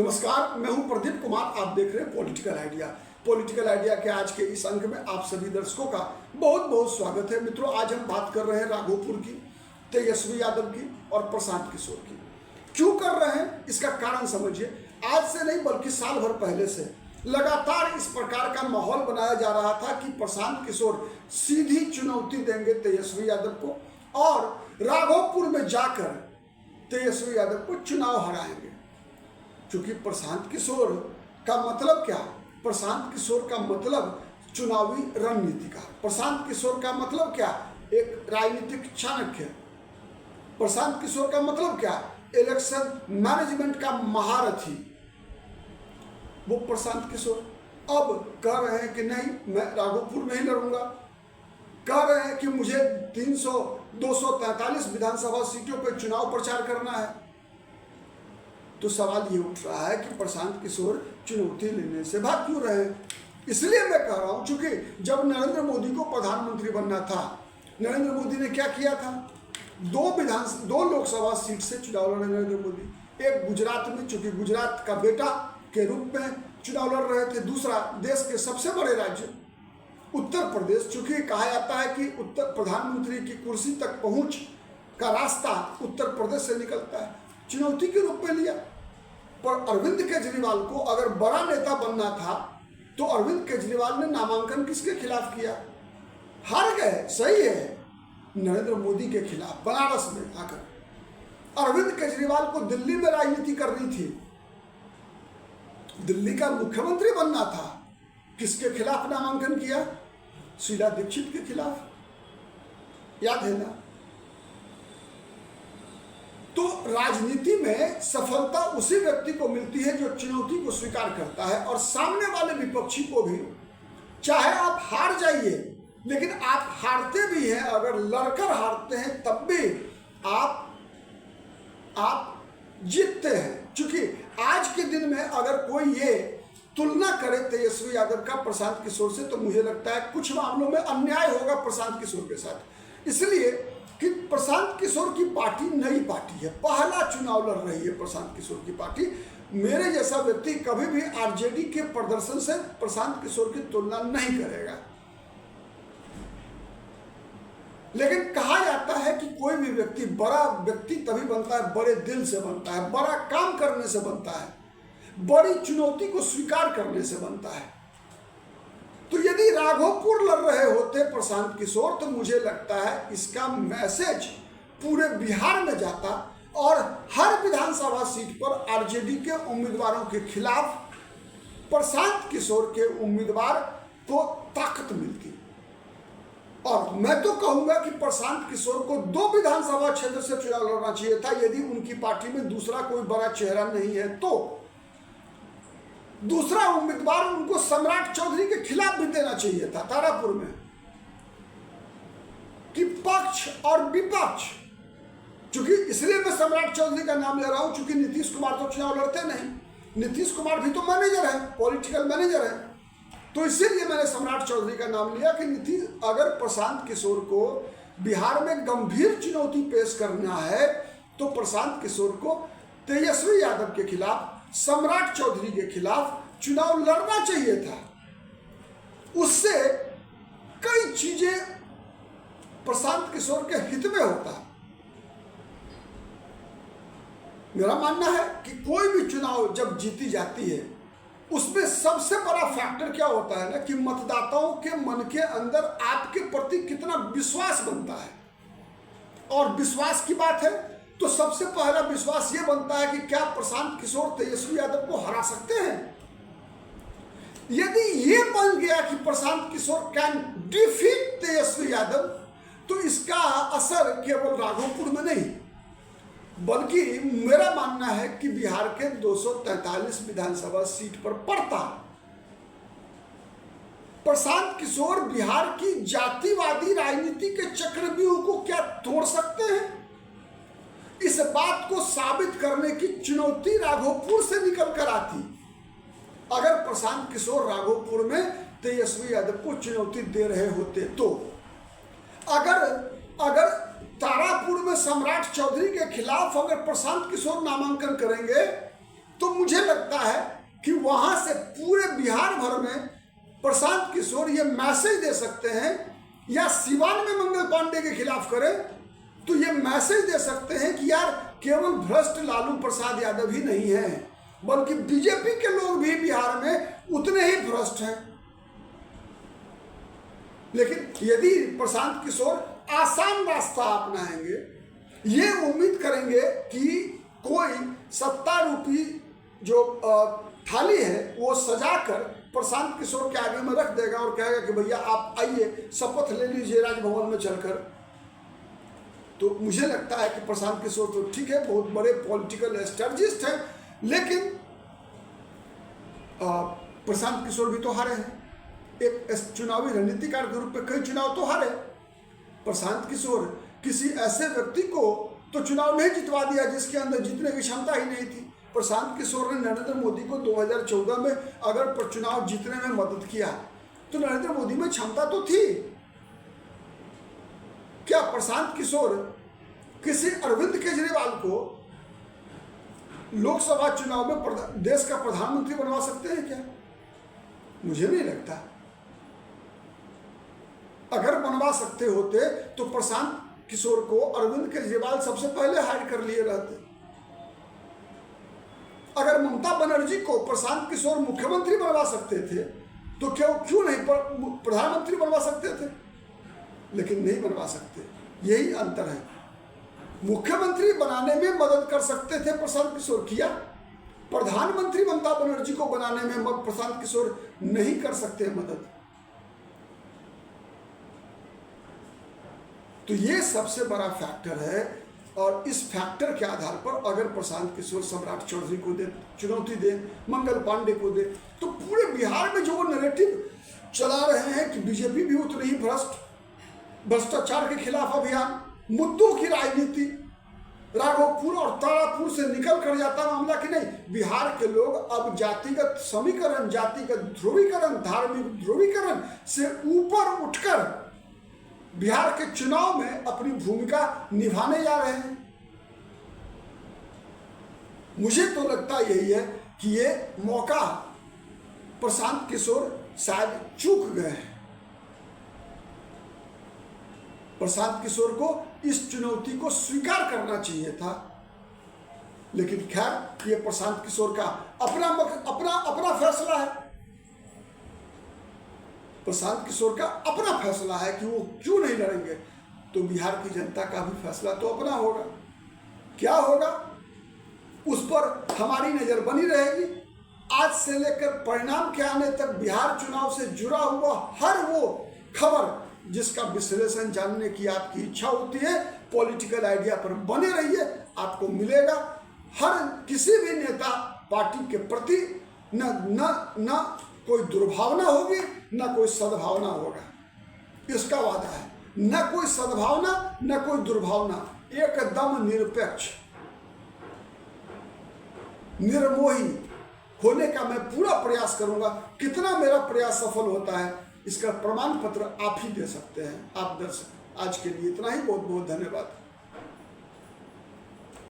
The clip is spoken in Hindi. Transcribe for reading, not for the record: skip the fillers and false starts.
नमस्कार, मैं हूं प्रदीप कुमार। आप देख रहे हैं पॉलिटिकल आइडिया। पॉलिटिकल आइडिया के आज के इस अंक में आप सभी दर्शकों का बहुत बहुत स्वागत है। मित्रों, आज हम बात कर रहे हैं राघोपुर की, तेजस्वी यादव की और प्रशांत किशोर की। क्यों कर रहे हैं, इसका कारण समझिए। आज से नहीं बल्कि साल भर पहले से लगातार इस प्रकार का माहौल बनाया जा रहा था कि प्रशांत किशोर सीधी चुनौती देंगे तेजस्वी यादव को और राघोपुर में जाकर तेजस्वी यादव को चुनाव हराएंगे। क्योंकि प्रशांत किशोर का मतलब क्या? प्रशांत किशोर का मतलब चुनावी रणनीति का। प्रशांत किशोर का मतलब क्या? एक राजनीतिक चाणक्य। प्रशांत किशोर का मतलब क्या? इलेक्शन मैनेजमेंट का महारथी। वो प्रशांत किशोर अब कह रहे हैं कि नहीं, मैं राघोपुर में ही लड़ूंगा। कह रहे हैं कि मुझे 243 विधानसभा सीटों पर चुनाव प्रचार करना है। तो सवाल ये उठ रहा है कि प्रशांत किशोर चुनौती लेने से भाग क्यों रहे हैं? इसलिए मैं कह रहा हूं, चूंकि जब नरेंद्र मोदी को प्रधानमंत्री बनना था, नरेंद्र मोदी ने क्या किया था? दो लोकसभा सीट से चुनाव लड़े नरेंद्र मोदी। एक गुजरात में, चूंकि गुजरात का बेटा के रूप में चुनाव लड़ रहे थे। दूसरा, देश के सबसे बड़े राज्य उत्तर प्रदेश, चूंकि कहा जाता है कि उत्तर प्रधानमंत्री की कुर्सी तक पहुंच का रास्ता उत्तर प्रदेश से निकलता है, चुनौती के रूप में लिया। पर अरविंद केजरीवाल को अगर बड़ा नेता बनना था तो अरविंद केजरीवाल ने नामांकन किसके खिलाफ किया? हार गए, सही है, नरेंद्र मोदी के खिलाफ बनारस में आकर। अरविंद केजरीवाल को दिल्ली में राजनीति करनी थी, दिल्ली का मुख्यमंत्री बनना था। किसके खिलाफ नामांकन किया? शीला दीक्षित के खिलाफ, याद है ना? तो राजनीति में सफलता उसी व्यक्ति को मिलती है जो चुनौती को स्वीकार करता है। और सामने वाले विपक्षी को भी, चाहे आप हार जाइए, लेकिन आप हारते भी हैं, अगर लड़कर हारते हैं तब भी आप जीतते हैं। क्योंकि आज के दिन में अगर कोई ये तुलना करे तेजस्वी यादव का प्रशांत किशोर से, तो मुझे लगता है कुछ मामलों में अन्याय होगा प्रशांत किशोर के साथ। इसलिए कि प्रशांत किशोर की पार्टी नई पार्टी है, पहला चुनाव लड़ रही है प्रशांत किशोर की पार्टी। मेरे जैसा व्यक्ति कभी भी आरजेडी के प्रदर्शन से प्रशांत किशोर की तुलना नहीं करेगा। लेकिन कहा जाता है कि कोई भी व्यक्ति बड़ा व्यक्ति तभी बनता है, बड़े दिल से बनता है, बड़ा काम करने से बनता है, बड़ी चुनौती को स्वीकार करने से बनता है। तो यदि राघोपुर लड़ रहे होते प्रशांत किशोर, तो मुझे लगता है इसका मैसेज पूरे बिहार में जाता और हर विधानसभा सीट पर आरजेडी के उम्मीदवारों के खिलाफ प्रशांत किशोर के उम्मीदवार को ताकत मिलती। और मैं तो कहूंगा कि प्रशांत किशोर को 2 विधानसभा क्षेत्र से चुनाव लड़ना चाहिए था। यदि उनकी पार्टी में दूसरा कोई बड़ा चेहरा नहीं है तो दूसरा उम्मीदवार उनको सम्राट चौधरी के खिलाफ भी देना चाहिए था तारापुर में, कि पक्ष और विपक्ष। क्योंकि इसलिए मैं सम्राट चौधरी का नाम ले रहा हूं, क्योंकि नीतीश कुमार तो चुनाव लड़ते नहीं, नीतीश कुमार भी तो मैनेजर है, पॉलिटिकल मैनेजर है। तो इसीलिए मैंने सम्राट चौधरी का नाम लिया कि नीतीश, अगर प्रशांत किशोर को बिहार में गंभीर चुनौती पेश करना है तो प्रशांत किशोर को तेजस्वी यादव के खिलाफ, सम्राट चौधरी के खिलाफ चुनाव लड़ना चाहिए था। उससे कई चीजें प्रशांत किशोर के हित में होता। मेरा मानना है कि कोई भी चुनाव जब जीती जाती है, उसमें सबसे बड़ा फैक्टर क्या होता है ना, कि मतदाताओं के मन के अंदर आपके प्रति कितना विश्वास बनता है। और विश्वास की बात है तो सबसे पहला विश्वास ये बनता है कि क्या प्रशांत किशोर तेजस्वी यादव को हरा सकते हैं। यदि ये बन गया कि प्रशांत किशोर कैन डिफीट तेजस्वी यादव, तो इसका असर केवल राघोपुर में नहीं, बल्कि मेरा मानना है कि बिहार के 243 विधानसभा सीट पर पड़ता। प्रशांत किशोर बिहार की जातिवादी राजनीति के चक्रव्यूह को क्या तोड़ सकते हैं? इस बात को साबित करने की चुनौती राघोपुर से निकल कर आती। अगर प्रशांत किशोर राघोपुर में तेजस्वी यादव को चुनौती दे रहे होते तो, अगर तारापुर में सम्राट चौधरी के खिलाफ अगर प्रशांत किशोर नामांकन करेंगे तो मुझे लगता है कि वहां से पूरे बिहार भर में प्रशांत किशोर ये मैसेज दे सकते हैं, या सिवान में मंगल पांडे के खिलाफ करें तो ये मैसेज दे सकते हैं कि यार केवल भ्रष्ट लालू प्रसाद यादव ही नहीं है, बल्कि बीजेपी के लोग भी बिहार में उतने ही भ्रष्ट हैं। लेकिन यदि प्रशांत किशोर आसान रास्ता अपनाएंगे, ये उम्मीद करेंगे कि कोई सत्ता रूपी जो थाली है वो सजाकर प्रशांत किशोर के आगे में रख देगा और कहेगा कि भैया आप आइए शपथ ले लीजिए राजभवन में चलकर, तो मुझे लगता है कि प्रशांत किशोर तो ठीक है, बहुत बड़े पॉलिटिकल स्ट्रेटजिस्ट हैं, लेकिन प्रशांत किशोर भी तो हारे हैं। एक चुनावी रणनीतिकार के रूप में कई चुनाव तो हारे। प्रशांत किशोर किसी ऐसे व्यक्ति को तो चुनाव नहीं जितवा दिया जिसके अंदर जीतने की क्षमता ही नहीं थी। प्रशांत किशोर ने नरेंद्र मोदी को 2014 में अगर चुनाव जीतने में मदद किया तो नरेंद्र मोदी में क्षमता तो थी। क्या प्रशांत किशोर किसी अरविंद केजरीवाल को लोकसभा चुनाव में देश का प्रधानमंत्री बनवा सकते हैं क्या? मुझे नहीं लगता। अगर बनवा सकते होते तो प्रशांत किशोर को अरविंद केजरीवाल सबसे पहले हायर कर लिए रहते। अगर ममता बनर्जी को प्रशांत किशोर मुख्यमंत्री बनवा सकते थे तो क्यों नहीं प्रधानमंत्री बनवा सकते थे? लेकिन नहीं बनवा सकते। यही अंतर है। मुख्यमंत्री बनाने में मदद कर सकते थे प्रशांत किशोर, किया। प्रधानमंत्री ममता बनर्जी को बनाने में प्रशांत किशोर नहीं कर सकते मदद। तो ये सबसे बड़ा फैक्टर है, और इस फैक्टर के आधार पर अगर प्रशांत किशोर सम्राट चौधरी को दे, चुनौती दे, मंगल पांडे को दे, तो पूरे बिहार में जो वो नैरेटिव चला रहे हैं कि बीजेपी भी उतनी ही भ्रष्टाचार के खिलाफ अभियान, मुद्दों की राजनीति, राघोपुर और तारापुर से निकल कर जाता मामला कि नहीं, बिहार के लोग अब जातिगत समीकरण, जातिगत ध्रुवीकरण, धार्मिक ध्रुवीकरण से ऊपर उठकर बिहार के चुनाव में अपनी भूमिका निभाने जा रहे हैं। मुझे तो लगता यही है कि ये मौका प्रशांत किशोर शायद चूक गए हैं। प्रशांत किशोर को इस चुनौती को स्वीकार करना चाहिए था, लेकिन खैर ये प्रशांत किशोर का अपना फैसला है। प्रशांत किशोर का अपना फैसला है कि वो क्यों नहीं लड़ेंगे, तो बिहार की जनता का भी फैसला तो अपना होगा। क्या होगा उस पर हमारी नजर बनी रहेगी। आज से लेकर परिणाम के आने तक बिहार चुनाव से जुड़ा हुआ हर वो खबर जिसका विश्लेषण जानने की आपकी इच्छा होती है, पॉलिटिकल आइडिया पर बने रहिए, आपको मिलेगा। हर किसी भी नेता पार्टी के प्रति न कोई दुर्भावना होगी, न कोई सद्भावना होगा, इसका वादा है। न कोई सद्भावना, न कोई दुर्भावना, एकदम निरपेक्ष, निर्मोही होने का मैं पूरा प्रयास करूंगा। कितना मेरा प्रयास सफल होता है इसका प्रमाण पत्र आप ही दे सकते हैं। आप दर्शक, आज के लिए इतना ही। बहुत बहुत धन्यवाद।